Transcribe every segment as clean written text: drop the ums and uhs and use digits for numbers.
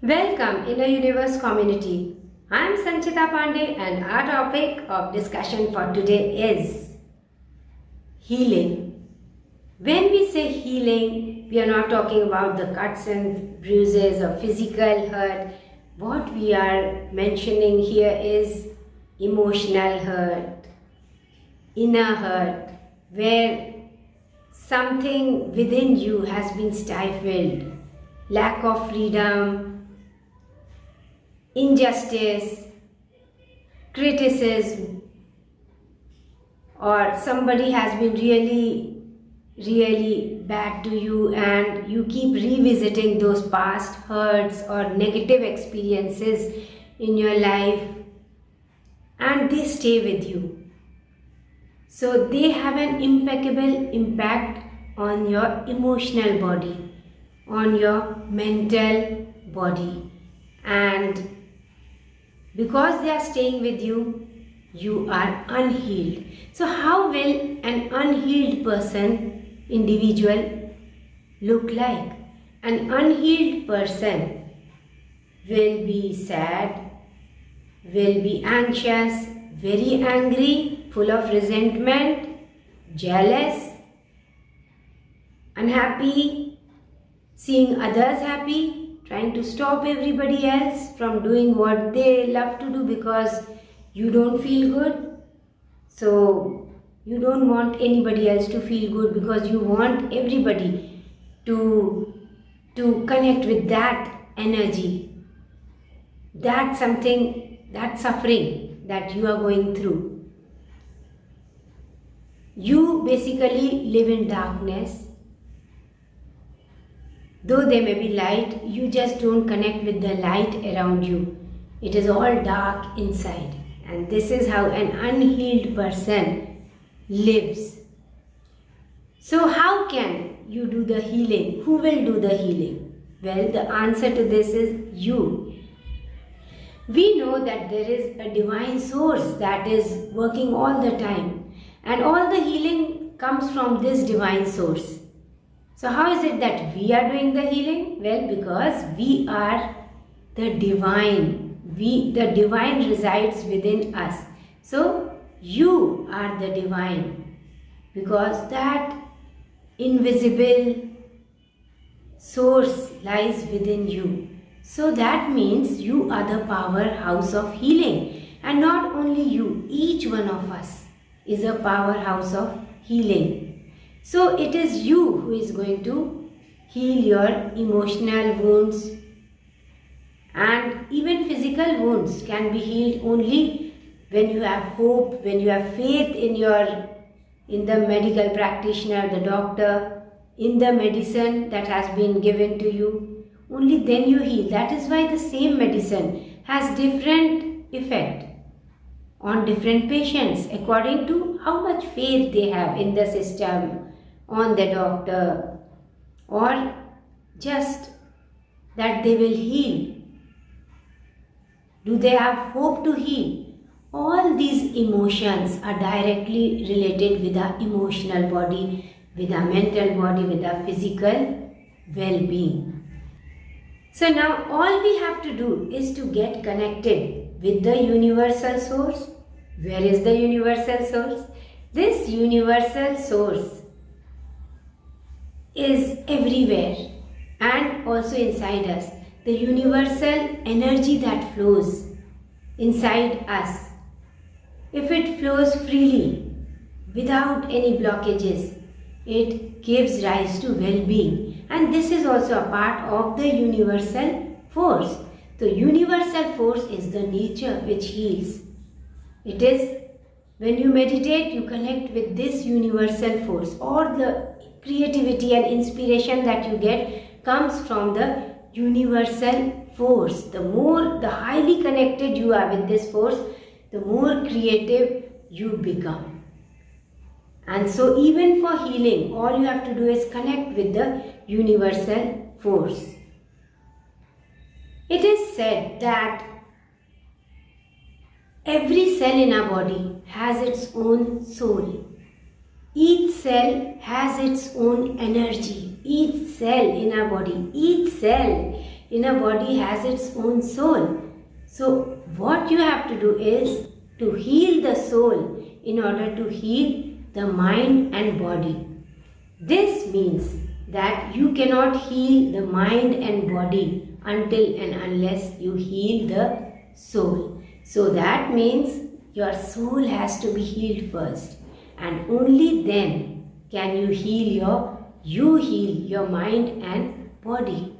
Welcome in a universe community. I am Sanchita Pandey and our topic of discussion for today is healing. When we say healing, we are not talking about the cuts and bruises or physical hurt. What we are mentioning here is emotional hurt, inner hurt, where something within you has been stifled, lack of freedom, injustice, criticism, or somebody has been really bad to you and you keep revisiting those past hurts or negative experiences in your life and they stay with you. So they have an impeccable impact on your emotional body, on your mental body, and because they are staying with you, you are unhealed. So how will an unhealed individual look like? An unhealed person will be sad, will be anxious, very angry, full of resentment, jealous, unhappy, seeing others happy, trying to stop everybody else from doing what they love to do because you don't feel good. So you don't want anybody else to feel good because you want everybody to connect with that energy, that something, that suffering that you are going through. You basically live in darkness. Though there may be light, you just don't connect with the light around you. It is all dark inside. And this is how an unhealed person lives. So how can you do the healing? Who will do the healing? Well, the answer to this is you. We know that there is a divine source that is working all the time. And all the healing comes from this divine source. So how is it that we are doing the healing? Well, because we are the divine. The divine resides within us. So you are the divine because that invisible source lies within you. So that means you are the powerhouse of healing. And not only you, each one of us is a powerhouse of healing. So it is you who is going to heal your emotional wounds, and even physical wounds can be healed only when you have hope, when you have faith in the medical practitioner, the doctor, in the medicine that has been given to you. Only then you heal. That is why the same medicine has different effect on different patients according to how much faith they have in the system, on the doctor, or just that they will heal. Do they have hope to heal? All these emotions are directly related with our emotional body, with our mental body, with our physical well-being. So now all we have to do is to get connected with the universal source. Where is the universal source? This universal source is everywhere and also inside us. The universal energy that flows inside us, if it flows freely without any blockages, it gives rise to well-being. And this is also a part of the universal force. The universal force is the nature which heals. It is when you meditate, you connect with this universal force, or the creativity and inspiration that you get comes from the universal force. The highly connected you are with this force, the more creative you become. And so even for healing, all you have to do is connect with the universal force. It is said that every cell in our body has its own soul. Each cell has its own energy. Each cell in our body, each cell Inner body has its own soul. So what you have to do is to heal the soul in order to heal the mind and body. This means that you cannot heal the mind and body until and unless you heal the soul. So that means your soul has to be healed first, and only then can you heal your mind and body.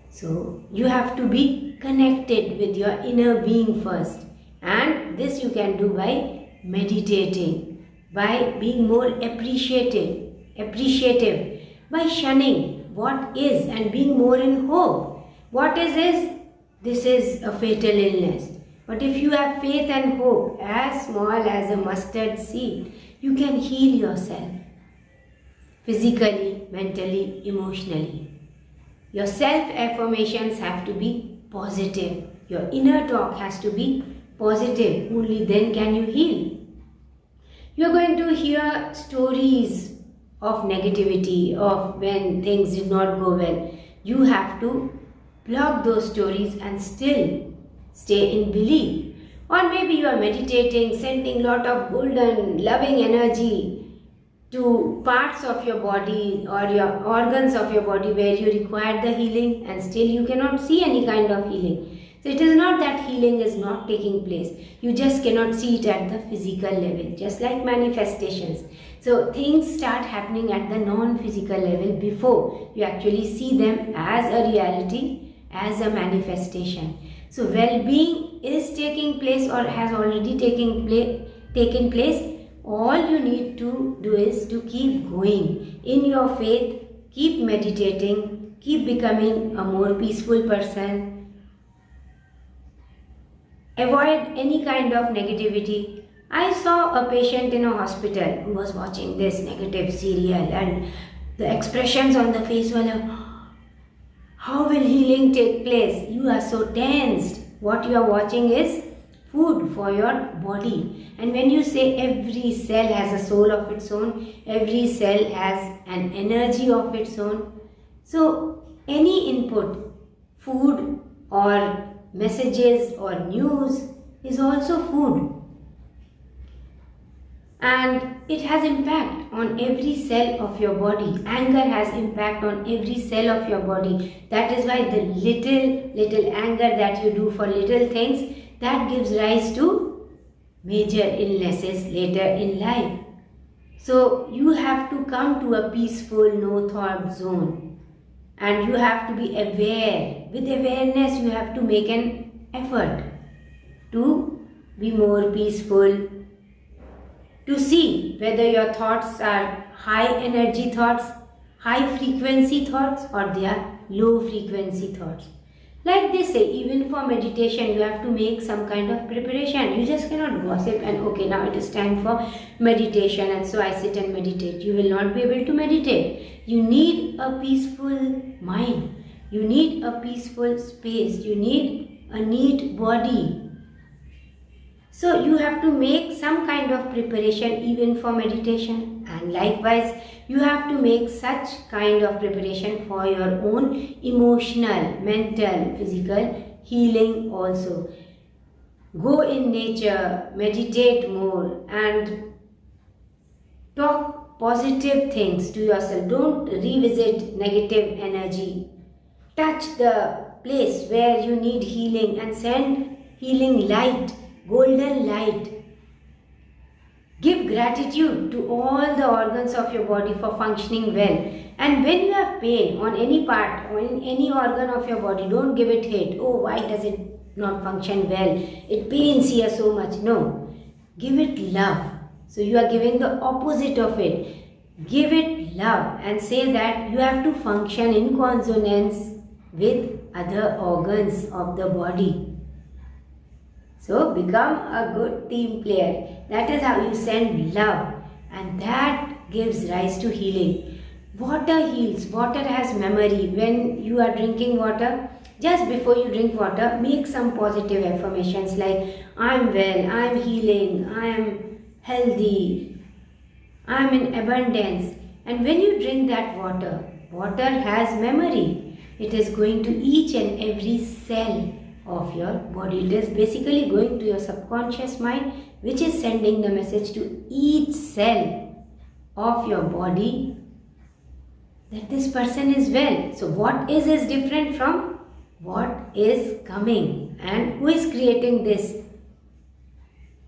So you have to be connected with your inner being first, and this you can do by meditating, by being more appreciative, by shunning what is and being more in hope. What is this is a fatal illness. But if you have faith and hope as small as a mustard seed, you can heal yourself physically, mentally, emotionally. Your self-affirmations have to be positive. Your inner talk has to be positive. Only then can you heal. You are going to hear stories of negativity, of when things did not go well. You have to block those stories and still stay in belief. Or maybe you are meditating, sending lot of golden, loving energy to parts of your body or your organs of your body where you require the healing, and still you cannot see any kind of healing. So it is not that healing is not taking place. You just cannot see it at the physical level, just like manifestations. So things start happening at the non-physical level before you actually see them as a reality, as a manifestation. So well-being is taking place or has already taken place. All you need to do is to keep going in your faith, keep meditating, keep becoming a more peaceful person. Avoid any kind of negativity. I saw a patient in a hospital who was watching this negative serial, and the expressions on the face were like, how will healing take place? You are so tensed. What you are watching is food for your body. And when you say every cell has a soul of its own, every cell has an energy of its own. So any input, food or messages or news is also food. And it has impact on every cell of your body. Anger has impact on every cell of your body. That is why the little anger that you do for little things, that gives rise to major illnesses later in life. So you have to come to a peaceful, no thought zone. And you have to be aware. With awareness, you have to make an effort to be more peaceful, to see whether your thoughts are high energy thoughts, high frequency thoughts, or they are low frequency thoughts. Like they say, even for meditation, you have to make some kind of preparation. You just cannot gossip and okay, now it is time for meditation and so I sit and meditate. You will not be able to meditate. You need a peaceful mind. You need a peaceful space. You need a neat body. So you have to make some kind of preparation even for meditation, and likewise you have to make such kind of preparation for your own emotional, mental, physical healing also. Go in nature, meditate more and talk positive things to yourself. Don't revisit negative energy. Touch the place where you need healing and send healing light. Golden light. Give gratitude to all the organs of your body for functioning well. And when you have pain on any part or in any organ of your body, don't give it hate. Oh, why does it not function well? It pains here so much. No. Give it love. So you are giving the opposite of it. Give it love and say that you have to function in consonance with other organs of the body. So become a good team player. That is how you send love, and that gives rise to healing. Water heals. Water has memory. When you are drinking water, just before you drink water, make some positive affirmations like I am well, I am healing, I am healthy, I am in abundance. And when you drink that water, water has memory. It is going to each and every cell of your body. It is basically going to your subconscious mind, which is sending the message to each cell of your body that this person is well. So what is different from what is coming, and who is creating this?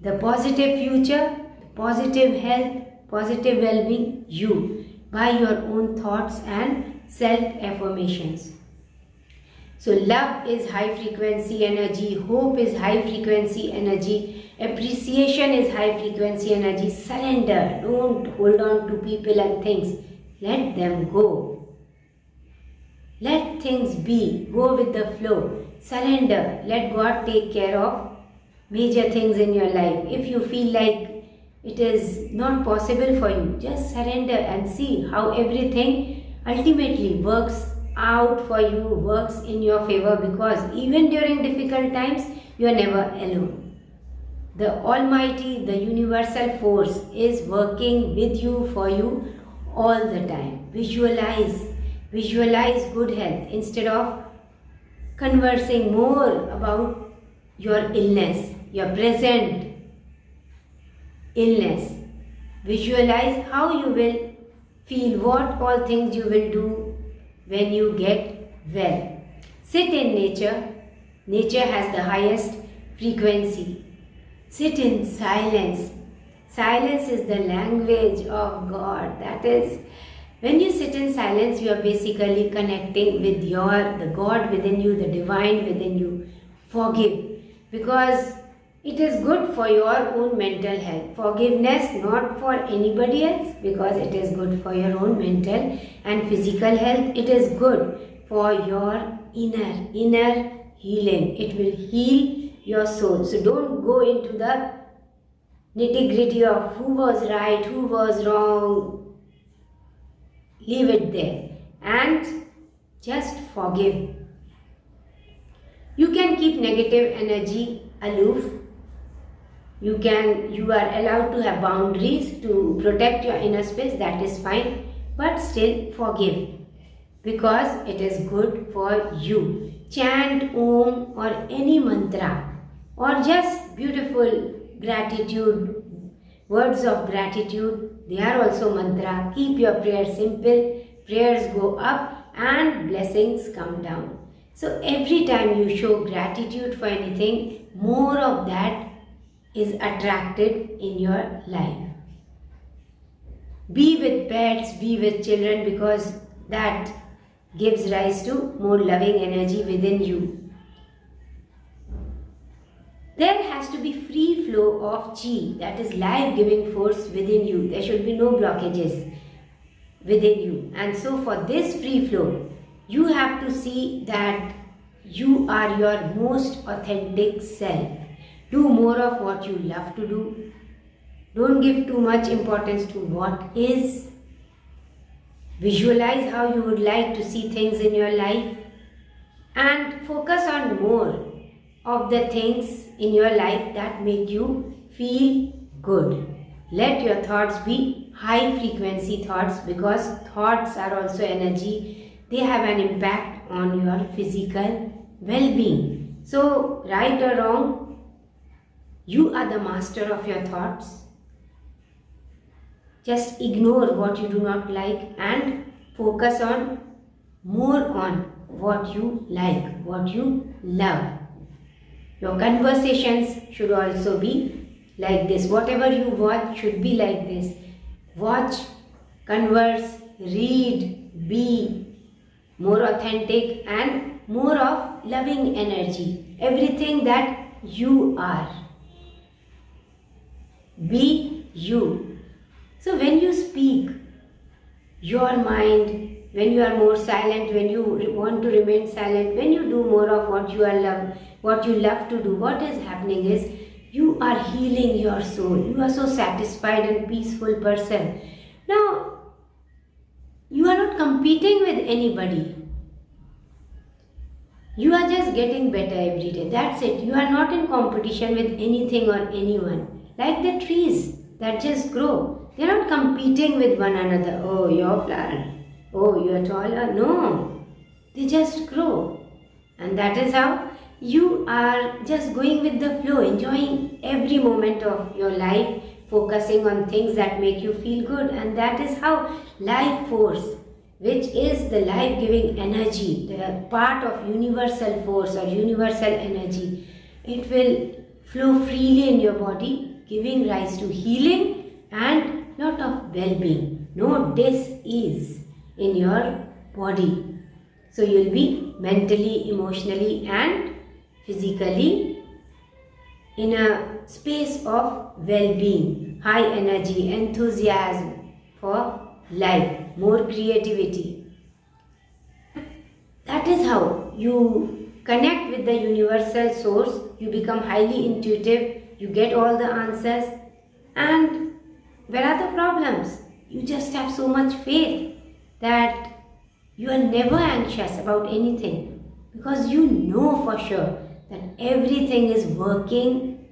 The positive future, the positive health, positive well-being, you, by your own thoughts and self-affirmations. So love is high frequency energy, hope is high frequency energy, appreciation is high frequency energy. Surrender. Don't hold on to people and things. Let them go. Let things be. Go with the flow. Surrender. Let God take care of major things in your life. If you feel like it is not possible for you, just surrender and see how everything ultimately works out for you, works in your favor, because even during difficult times, you are never alone. The Almighty, the universal force is working with you, for you all the time. Visualize good health instead of conversing more about your illness, your present illness. Visualize how you will feel, what all things you will do when you get well. Sit in nature. Nature has the highest frequency. Sit in silence. Silence is the language of God. That is, when you sit in silence, you are basically connecting with the God within you, the divine within you. Forgive, because it is good for your own mental health. Forgiveness not for anybody else, because it is good for your own mental and physical health. It is good for your inner healing. It will heal your soul. So don't go into the nitty-gritty of who was right, who was wrong. Leave it there and just forgive. You can keep negative energy aloof. You are allowed to have boundaries to protect your inner space. That is fine, but still forgive, because it is good for you. Chant Om or any mantra, or just beautiful gratitude, words of gratitude. They are also mantra. Keep your prayers simple. Prayers go up and blessings come down. So every time you show gratitude for anything, more of that is attracted in your life. Be with pets, be with children, because that gives rise to more loving energy within you. There has to be free flow of chi, that is life-giving force within you. There should be no blockages within you. And so for this free flow, you have to see that you are your most authentic self. Do more of what you love to do. Don't give too much importance to what is. Visualize how you would like to see things in your life, and focus on more of the things in your life that make you feel good. Let your thoughts be high frequency thoughts, because thoughts are also energy. They have an impact on your physical well-being. So, right or wrong, you are the master of your thoughts. Just ignore what you do not like and focus on more on what you like, what you love. Your conversations should also be like this. Whatever you watch should be like this. Watch, converse, read, be more authentic and more of loving energy. Everything that you are. Be you. So when you speak, your mind, when you are more silent, when you want to remain silent, when you do more of what you love to do, what is happening is you are healing your soul. You are so satisfied and peaceful person. Now, you are not competing with anybody. You are just getting better every day. That's it. You are not in competition with anything or anyone. Like the trees that just grow. They are not competing with one another. Oh, you're flat. Oh, you're taller. No. they just grow. And that is how you are just going with the flow, enjoying every moment of your life, focusing on things that make you feel good. And that is how life force, which is the life-giving energy, the part of universal force or universal energy, it will flow freely in your body, giving rise to healing and lot of well-being. No dis-ease in your body. So you'll be mentally, emotionally and physically in a space of well-being, high energy, enthusiasm for life, more creativity. That is how you connect with the universal source. You become highly intuitive, you get all the answers. And where are the problems? You just have so much faith that you are never anxious about anything, because you know for sure that everything is working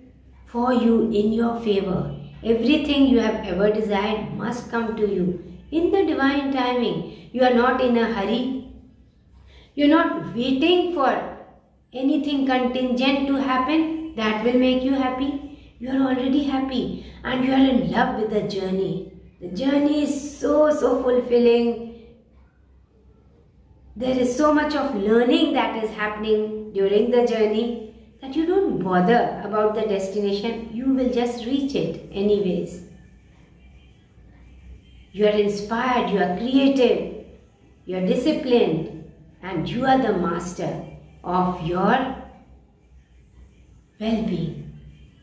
for you in your favor. Everything you have ever desired must come to you in the divine timing. You are not in a hurry. You are not waiting for anything contingent to happen that will make you happy. You are already happy and you are in love with the journey. The journey is so fulfilling. There is so much of learning that is happening during the journey that you don't bother about the destination. You will just reach it anyways. You are inspired, you are creative, you are disciplined, and you are the master of your well-being.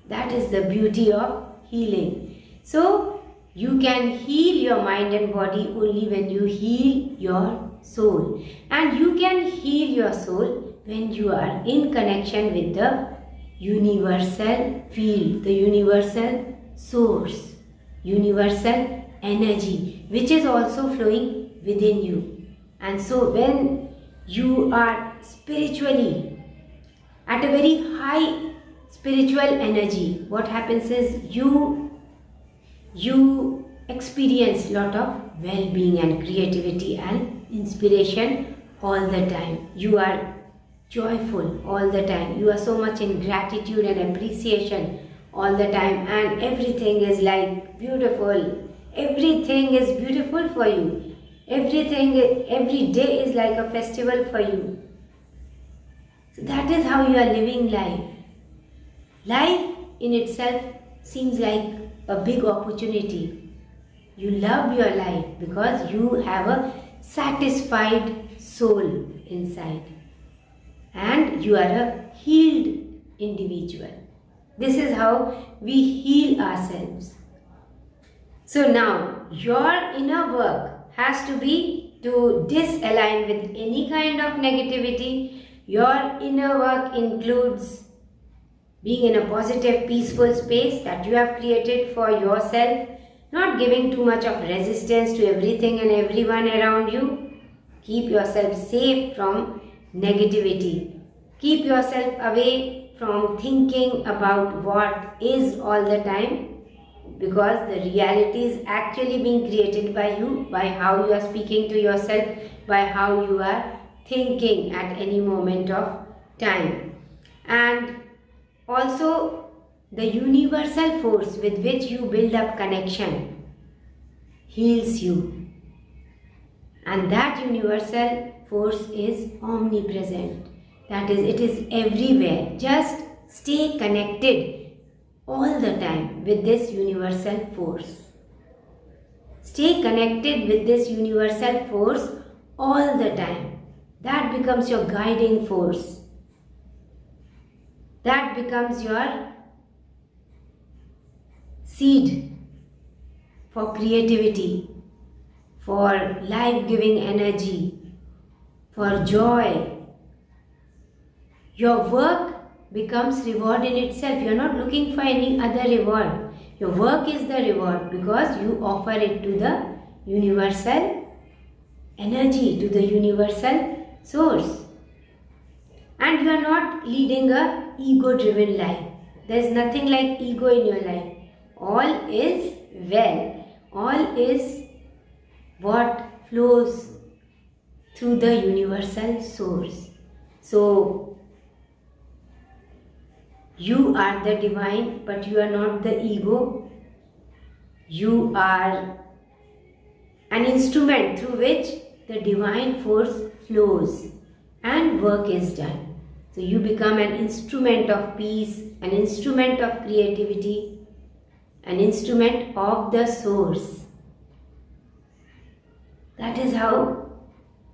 That is the beauty of healing. So, you can heal your mind and body only when you heal your soul. And you can heal your soul when you are in connection with the universal field, the universal source, universal energy, which is also flowing within you. And so when you are spiritually at a very high spiritual energy, what happens is you experience lot of well-being and creativity and inspiration all the time. You are joyful all the time. You are so much in gratitude and appreciation all the time, and everything is like beautiful. Everything is beautiful for you. Everything, every day is like a festival for you. So that is how you are living life. Life in itself seems like a big opportunity. You love your life because you have a satisfied soul inside. And you are a healed individual. This is how we heal ourselves. So now, your inner work has to be to disalign with any kind of negativity. Your inner work includes being in a positive, peaceful space that you have created for yourself, not giving too much of resistance to everything and everyone around you. Keep yourself safe from negativity. Keep yourself away from thinking about what is all the time, because the reality is actually being created by you, by how you are speaking to yourself, by how you are thinking at any moment of time. And also the universal force with which you build up connection heals you. And that universal force is omnipresent. That is, it is everywhere. Just stay connected all the time with this universal force. Stay connected with this universal force all the time. That becomes your guiding force. That becomes your seed for creativity, for life-giving energy, for joy. Your work becomes reward in itself. You are not looking for any other reward. Your work is the reward because you offer it to the universal energy, to the universal source. And you are not leading a ego-driven life. There is nothing like ego in your life. All is well. All is what flows through the universal source. So, you are the divine, but you are not the ego. You are an instrument through which the divine force flows and work is done. So you become an instrument of peace, an instrument of creativity, an instrument of the source. That is how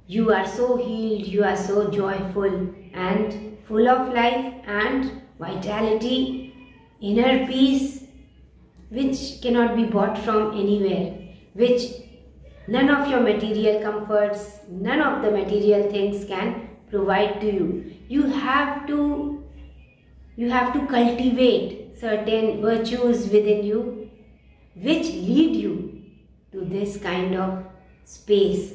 you are so healed, you are so joyful and full of life and vitality, inner peace, which cannot be bought from anywhere, which none of your material comforts, none of the material things can provide to you. You have to cultivate certain virtues within you which lead you to this kind of space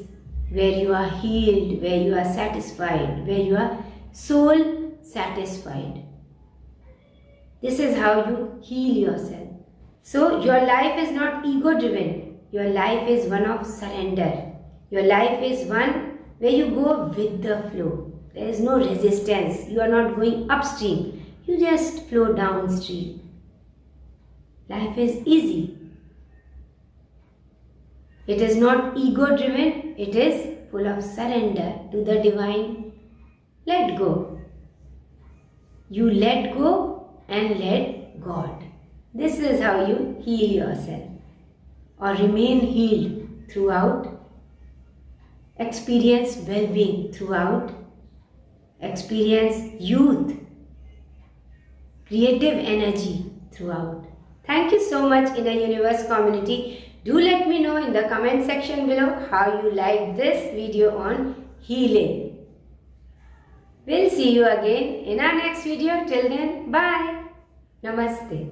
where you are healed, where you are satisfied, where you are soul satisfied. This is how you heal yourself. So your life is not ego driven. Your life is one of surrender. Your life is one where you go with the flow. There is no resistance. You are not going upstream. You just flow downstream. Life is easy. It is not ego driven. It is full of surrender to the divine. Let go. You let go and let God. This is how you heal yourself or remain healed throughout. Experience well-being throughout. Experience youth, creative energy throughout. Thank you so much, Inner Universe community. Do let me know in the comment section below how you like this video on healing. We'll see you again in our next video. Till then, bye. Namaste.